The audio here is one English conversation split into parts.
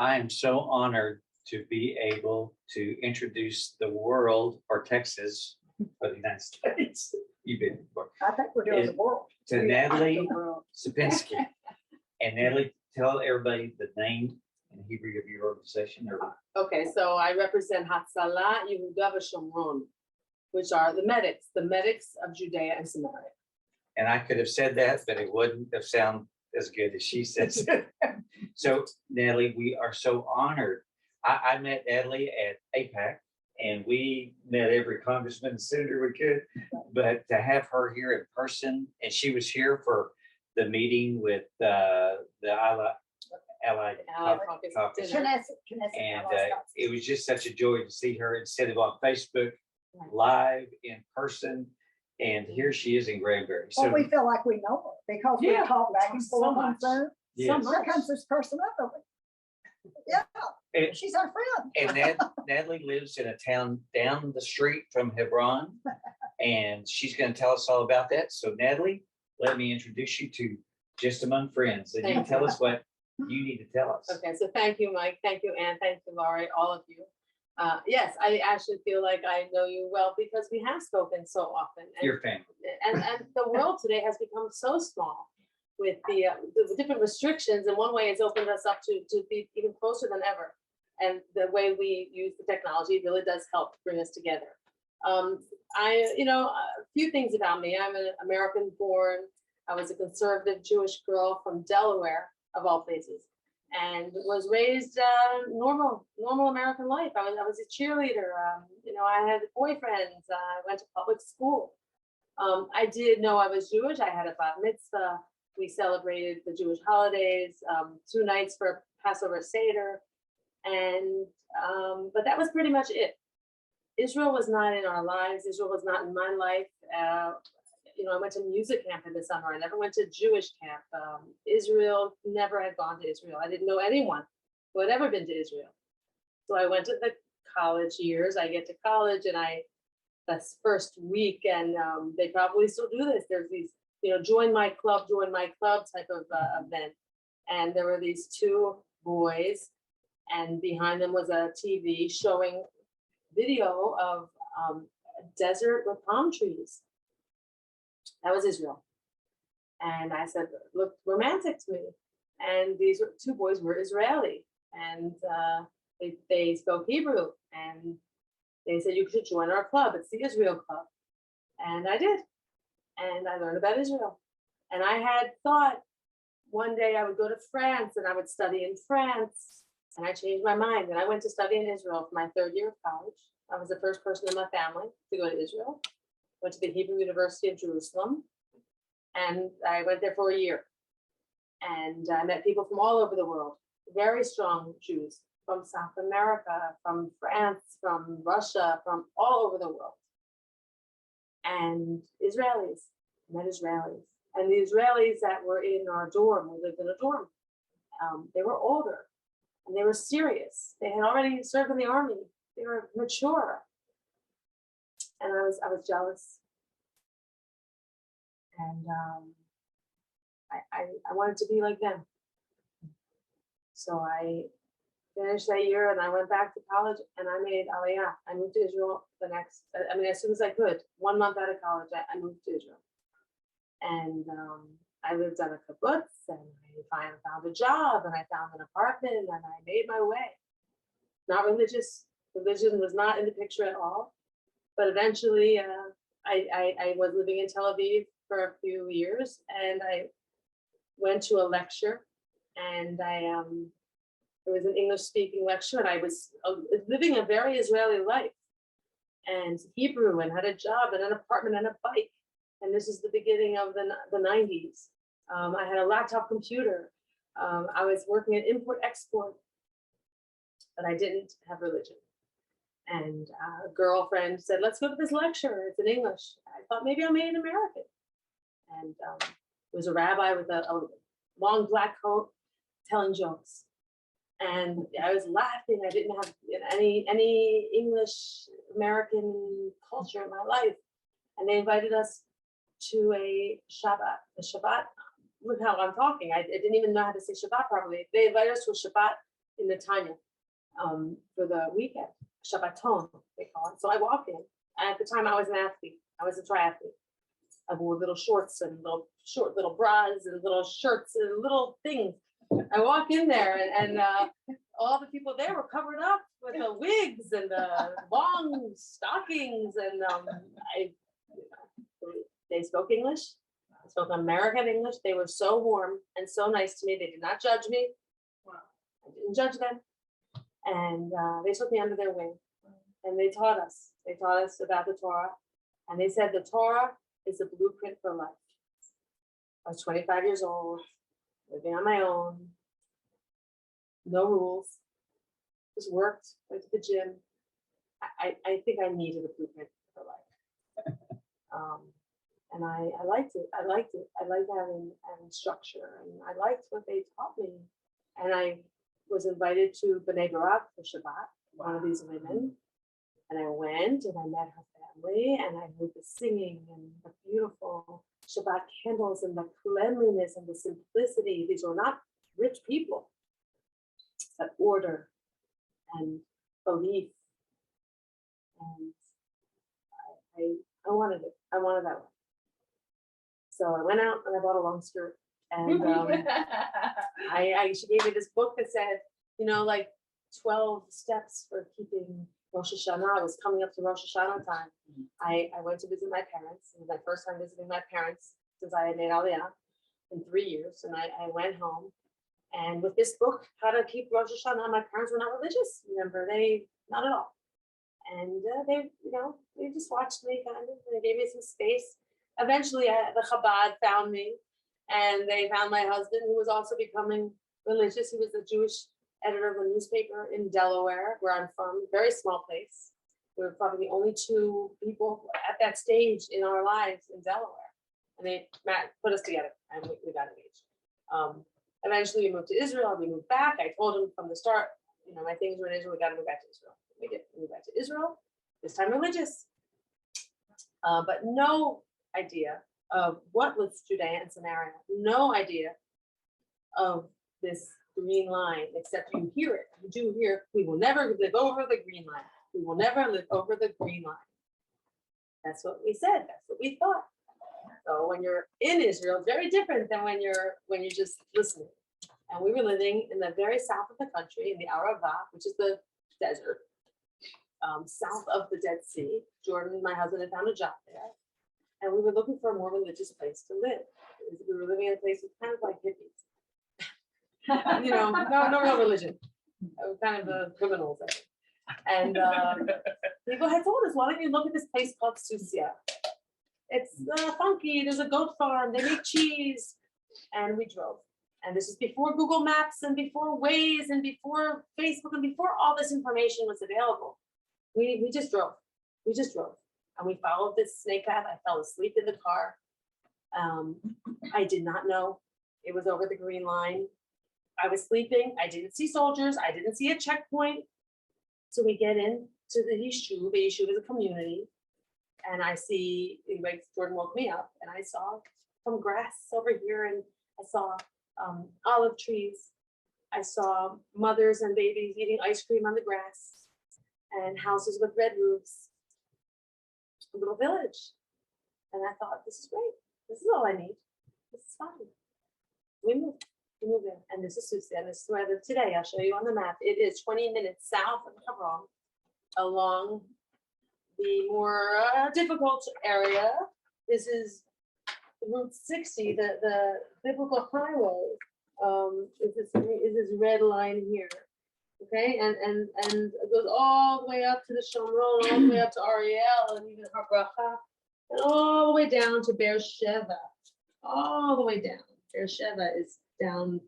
I am so honored to be able to introduce the world, or Texas, or the United States. You've been before. I think we're doing the world. To Natalie Sopinsky. And Natalie, tell everybody the name in Hebrew of your organization. Or... Okay, so I represent Hatzalah, Yehuda, Shomron, which are the medics of Judea and Samaria. And I could have said that, but it wouldn't have sounded as good as she says. So, Natalie, we are so honored. I met Natalie at APAC, and we met every congressman and senator we could. But to have her here in person, and she was here for the meeting with the Allied Caucus. And it was just such a joy to see her instead of on Facebook, live in person. And here she is in Granbury. So we feel like we know her because we talk back and forth on Zoom. Yes. Here comes this person up over. Yeah, and she's our friend. And Natalie lives in a town down the street from Hebron, and she's going to tell us all about that. So, Natalie, let me introduce you to Just Among Friends, and you can tell us what you need to tell us. Okay, so thank you, Mike. Thank you, Anne. Thank you, Laurie, all of you. Yes, I actually feel like I know you well because we have spoken so often. And, your family. And the world today has become so small with the different restrictions. And one way it's opened us up to be even closer than ever. And the way we use the technology really does help bring us together. A few things about me. I'm an American born. I was a conservative Jewish girl from Delaware, of all places, and was raised normal American life. I was a cheerleader. I had boyfriends. I went to public school. I did know I was Jewish. I had a bat mitzvah. We celebrated the Jewish holidays, 2 nights for Passover Seder, and but that was pretty much it. Israel was not in our lives. Israel was not in my life. I went to music camp in the summer. I never went to Jewish camp. Israel, never had gone to Israel. I didn't know anyone who had ever been to Israel. So I went to the college years. I get to college, and that's first week, and they probably still do this. There's these, join my club type of event. And there were these 2 boys, and behind them was a TV showing video of a desert with palm trees. That was Israel. And I said, looked romantic to me. And these 2 boys were Israeli, and they spoke Hebrew, and they said, you should join our club. It's the Israel Club. And I did. And I learned about Israel. And I had thought one day I would go to France and I would study in France. And I changed my mind. And I went to study in Israel for my 3rd year of college. I was the first person in my family to go to Israel. Went to the Hebrew University of Jerusalem. And I went there for a year. And I met people from all over the world, very strong Jews from South America, from France, from Russia, from all over the world. And Israelis, met Israelis. And the Israelis that were in our dorm, we lived in a dorm, they were older and they were serious. They had already served in the army. They were mature. And I was jealous. And I wanted to be like them. So I finished that year and I went back to college and I made Aliyah. I moved to Israel as soon as I could. 1 month out of college, I moved to Israel. And I lived on a kibbutz, and I found a job, and I found an apartment, and I made my way. Not religious. Religion was not in the picture at all. But eventually, I was living in Tel Aviv for a few years, and I went to a lecture, and it was an English-speaking lecture, and I was living a very Israeli life, and Hebrew, and had a job, and an apartment, and a bike. And this is the beginning of the 90s. I had a laptop computer. I was working at import-export, but I didn't have religion. And a girlfriend said, let's go to this lecture. It's in English. I thought maybe I'm Asian American. And it was a rabbi with a long black coat telling jokes. And I was laughing. I didn't have any English American culture in my life. And they invited us to a Shabbat. Look how I'm talking. I didn't even know how to say Shabbat properly. They invited us to a Shabbat in Netanya for the weekend, Shabbaton, they call it. So I walk in, and at the time I was an athlete. I was a triathlete. I wore little shorts and little bras and little shirts and little things. I walk in there and all the people there were covered up with the wigs and the long stockings and they spoke English. They spoke American English. They were so warm and so nice to me. They did not judge me. I didn't judge them. And they took me under their wing and they taught us. They taught us about the Torah. And they said the Torah is a blueprint for life. I was 25 years old, living on my own, no rules, just worked, went to the gym. I think I needed a blueprint for life. And I liked it. I liked it. I liked having structure, and I liked what they taught me. And I was invited to B'nai Barak for Shabbat, one of these women. And I went and I met her family and I heard the singing and the beautiful Shabbat candles and the cleanliness and the simplicity. These were not rich people, but order and belief. And I wanted it. I wanted that one. So I went out and I bought a long skirt. And she gave me this book that said, like 12 steps for keeping Rosh Hashanah. I was coming up to Rosh Hashanah time. I went to visit my parents. It was my first time visiting my parents since I had made Aliyah in 3 years. And I went home. And with this book, How to Keep Rosh Hashanah, my parents were not religious. Remember, not at all. And they just watched me kind of, and they gave me some space. Eventually, the Chabad found me, and they found my husband, who was also becoming religious. He was the Jewish editor of a newspaper in Delaware, where I'm from, very small place. We were probably the only two people at that stage in our lives in Delaware. And they put us together, and we got engaged. Eventually, we moved to Israel. We moved back. I told him from the start, my things were in Israel. We got to move back to Israel. We moved back to Israel, this time religious. But no idea of what was Judea and Samaria. No idea of this green line, except you hear it. You do hear, we will never live over the green line. We will never live over the green line. That's what we said. That's what we thought. So when you're in Israel, it's very different than when you're just listening. And we were living in the very south of the country, in the Arava, which is the desert, south of the Dead Sea. Jordan, my husband, had found a job there. And we were looking for a more religious place to live. We were living in a place with kind of like hippies. No real religion. Kind of the criminals. And people had told us, why don't you look at this place called Sussya? It's funky. There's a goat farm. They make cheese. And we drove. And this is before Google Maps and before Waze and before Facebook and before all this information was available. We just drove. We just drove. And we followed this snake path. I fell asleep in the car. I did not know it was over the green line. I was sleeping. I didn't see soldiers. I didn't see a checkpoint. So we get into the yeshuv. The yeshuv is a community. And I see, Jordan woke me up, and I saw some grass over here, and I saw olive trees. I saw mothers and babies eating ice cream on the grass, and houses with red roofs. A little village. And I thought, this is great. This is all I need. This is fine. We moved in, and this is Sussya, and this is where I live today. I'll show you on the map. It is 20 minutes south of Hebron, along the more difficult area. This is Route 60, the biblical highway. Is this red line here? Okay, and it goes all the way up to the Shomron, all the way up to Ariel, and even Habracha, and all the way down to Beersheba, all the way down. Beersheba is down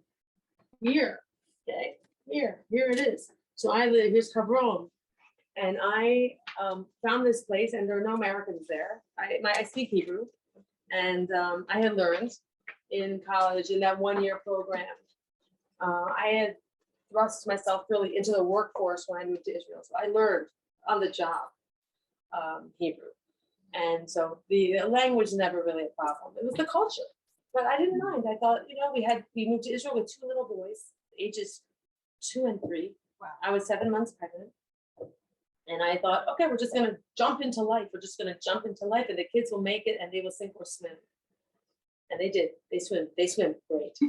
here. Okay, here it is. So I live, here's Hebron, and I found this place, and there are no Americans there. I speak Hebrew, and I had learned in college in that 1-year program. I had thrust myself really into the workforce when I moved to Israel. So I learned on the job Hebrew. And so the language was never really a problem. It was the culture. But I didn't mind. I thought, we moved to Israel with 2 little boys, ages 2 and 3. Wow. I was 7 months pregnant. And I thought, okay, we're just gonna jump into life. We're just gonna jump into life, and the kids will make it, and they will sink or swim. And they did. They swim great. I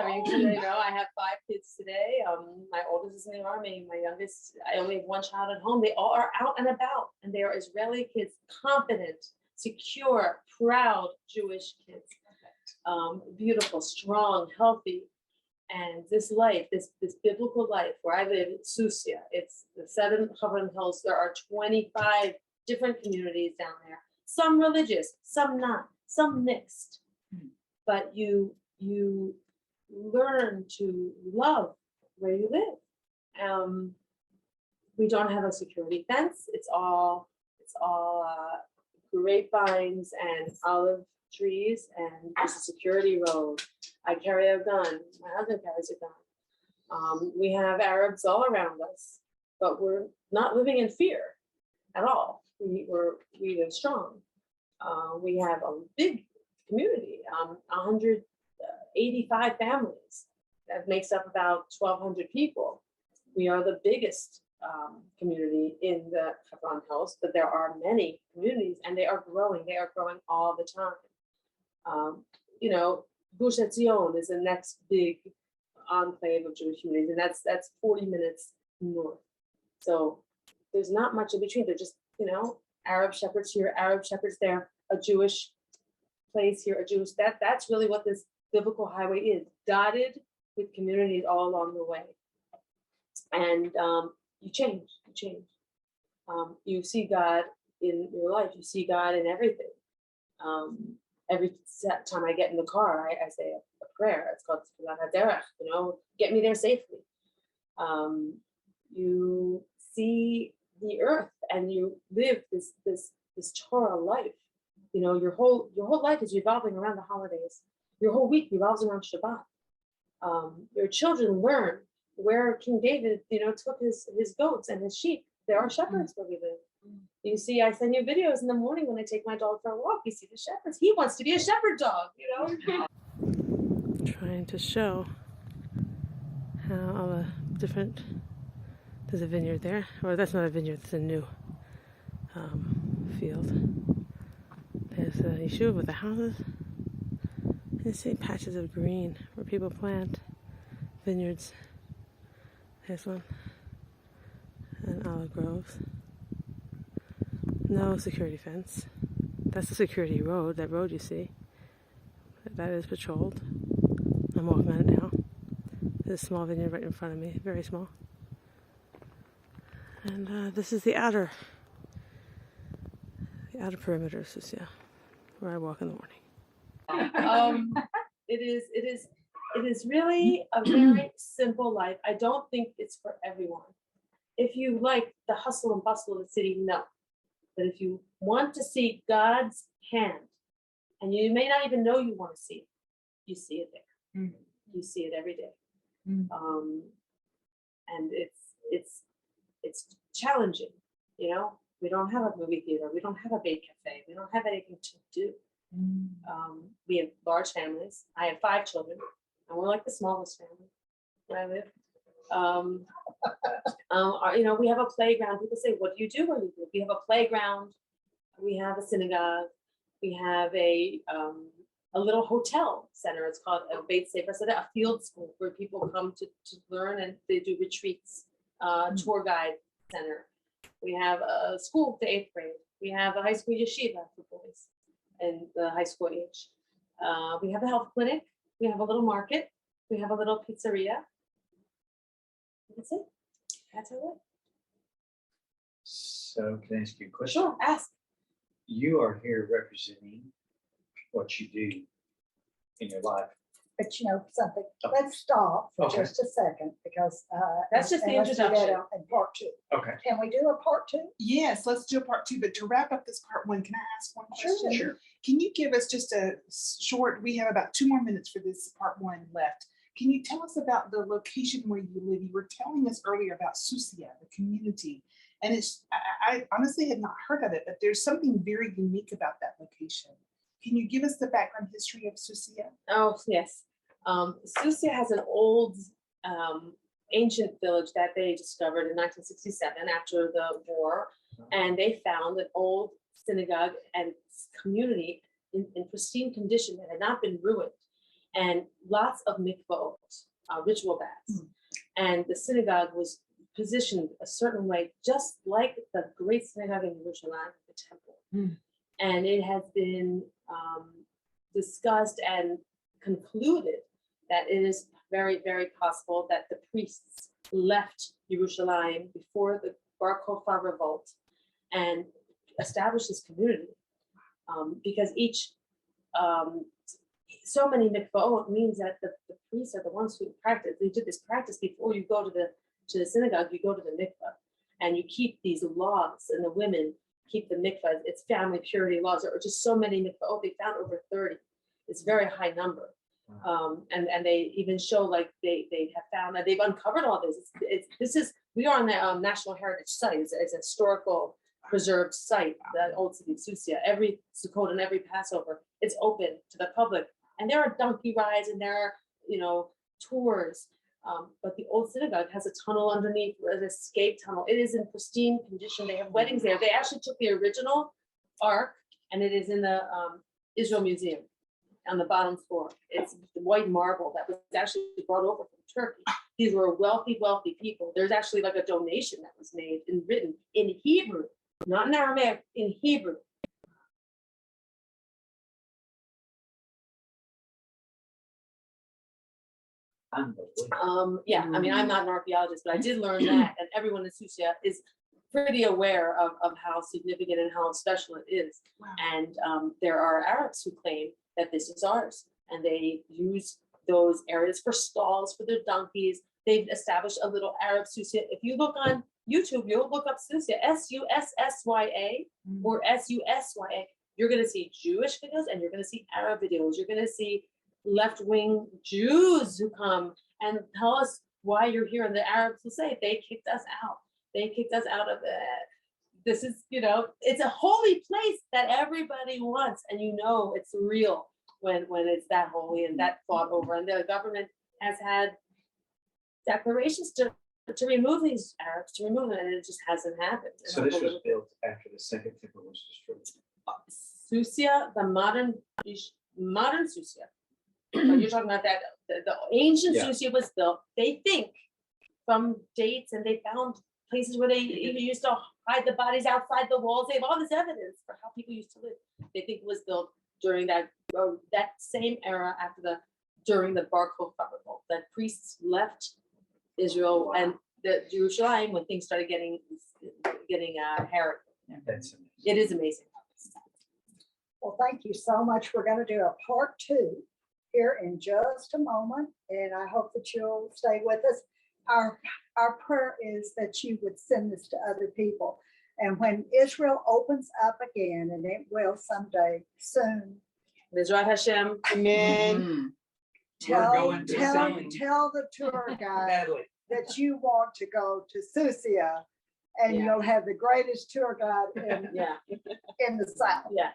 mean, you know, I have 5 kids today. My oldest is in the army. My youngest, I only have 1 child at home. They all are out and about, and they are Israeli kids, confident, secure, proud Jewish kids. Beautiful, strong, healthy. And this life, this biblical life where I live, Sussya, it's the 7 Chavon Hills. There are 25 different communities down there. Some religious, some not, some mixed. But you learn to love where you live. We don't have a security fence. It's all grapevines and olive trees, and there's a security road. I carry a gun. My husband carries a gun. We have Arabs all around us, but we're not living in fear at all. We live strong. We have a big community, 185 families. That makes up about 1,200 people. We are the biggest community in the Hebron Hills, but there are many communities, and they are growing. They are growing all the time. You know, Gush Etzion is the next big enclave of Jewish communities, and that's 40 minutes north. So there's not much in between. They're just, you know, Arab shepherds here, Arab shepherds there, a Jewish place here, a Jewish, that's really what this biblical highway is, dotted with communities all along the way. And you change. You see God in your life, you see God in everything. Every time I get in the car, I say a prayer. It's called Derech, you know, get me there safely. You see the earth and you live this Torah life. You know, your whole life is revolving around the holidays. Your whole week revolves around Shabbat. Your children learn where King David, you know, took his goats and his sheep. There are shepherds where we live. You see, I send you videos in the morning when I take my dog for a walk. You see the shepherds. He wants to be a shepherd dog, you know. Trying to show how all the different. There's a vineyard there, or that's not a vineyard. It's a new field. There's a yeshuv with the houses. You see patches of green where people plant vineyards. There's one, and olive groves. No security fence. That's the security road, that road you see. That is patrolled. I'm walking on it now. There's a small vineyard right in front of me, very small. And this is the outer perimeter of Sussya, where I walk in the morning. It is really a very simple life. I don't think it's for everyone. If you like the hustle and bustle of the city, no. But if you want to see God's hand, and you may not even know you want to see it, you see it there. Mm-hmm. You see it every day. Mm-hmm. And it's challenging, you know. We don't have a movie theater. We don't have a bake cafe. We don't have anything to do. Mm-hmm. We have large families. I have 5 children, and we're like the smallest family where I live. You know, we have a playground. People say, what do you do where you live? We have a playground. We have a synagogue. We have a little hotel center. It's called a Beit Sefer Sadeh, a field school where people come to learn, and they do retreats, tour guide center. We have a school to 8th grade. We have a high school yeshiva for boys and the high school age. We have a health clinic. We have a little market. We have a little pizzeria. That's it. That's our life. So can I ask you a question? Sure, ask. You are here representing what you do in your life. But you know something, let's stop for Okay. just a second, because That's just the and let's do that introduction. in part 2. Okay. Can we do a part 2? Yes, let's do a part 2. But to wrap up this part 1, can I ask one question? Sure. Can you give us just a short, we have about 2 more minutes for this part 1 left. Can you tell us about the location where you live? You were telling us earlier about Sussya, the community. And I honestly had not heard of it, but there's something very unique about that location. Can you give us the background history of Sussya? Oh, yes. Sussya has an old, ancient village that they discovered in 1967 after the war. And they found an old synagogue and community in pristine condition that had not been ruined. And lots of mikvot, ritual baths. And the synagogue was positioned a certain way, just like the great synagogue in Jerusalem, the temple. And it has been discussed and concluded that it is very, very possible that the priests left Jerusalem before the Bar Kokhba revolt and established this community, because each so many mikvot means that the priests are the ones who practice. They did this practice before you go to the synagogue. You go to the mikvah, and you keep these laws, and the women keep the mikvah. It's family purity laws. There are just so many mikvot. They found over 30. It's a very high number. And they even show, like, they have found that they've uncovered all this. We are on the National Heritage Site. It's a historical preserved site, the old city of Sussya. Every Sukkot and every Passover, it's open to the public. And there are donkey rides and there are, tours. But the old synagogue has a tunnel underneath, an escape tunnel. It is in pristine condition. They have weddings there. They actually took the original ark, and it is in the Israel Museum on the bottom floor. It's the white marble that was actually brought over from Turkey. These were wealthy, wealthy people. There's actually like a donation that was made and written in Hebrew, not in Aramaic, in Hebrew. Yeah, I mean, I'm not an archaeologist, but I did learn that, and everyone in Sussya is pretty aware of how significant and how special it is. Wow. And there are Arabs who claim that this is ours, and they use those areas for stalls for their donkeys. They've established a little Arab Sussya. If you look on YouTube, you'll look up Sussya, Sussya or Susya. You're going to see Jewish videos and you're going to see Arab videos. You're going to see left-wing Jews who come and tell us why you're here. And the Arabs will say, they kicked us out. They kicked us out of it. This is, it's a holy place that everybody wants. And it's real when it's that holy and that fought over. And the government has had declarations to remove these Arabs, to remove them, and it just hasn't happened. So this was built after the second temple was destroyed. Sussya, the modern Sussya. You're talking about that the ancient Sussya was built, they think, from dates, and they found places where they even used to hide the bodies outside the walls. They have all this evidence for how people used to live. They think it was built during that same era during the Bar Kokhba revolt. That priests left Israel and the Jerusalem when things started getting hairy. That's amazing. It is amazing. Well, thank you so much. We're going to do a part 2 here in just a moment, and I hope that you'll stay with us. Our prayer is that you would send this to other people. And when Israel opens up again, and it will someday soon, Mizrach Hashem. Amen. tell the tour guide Natalie. that you want to go to Sussya, and you'll have the greatest tour guide in the South. Yeah.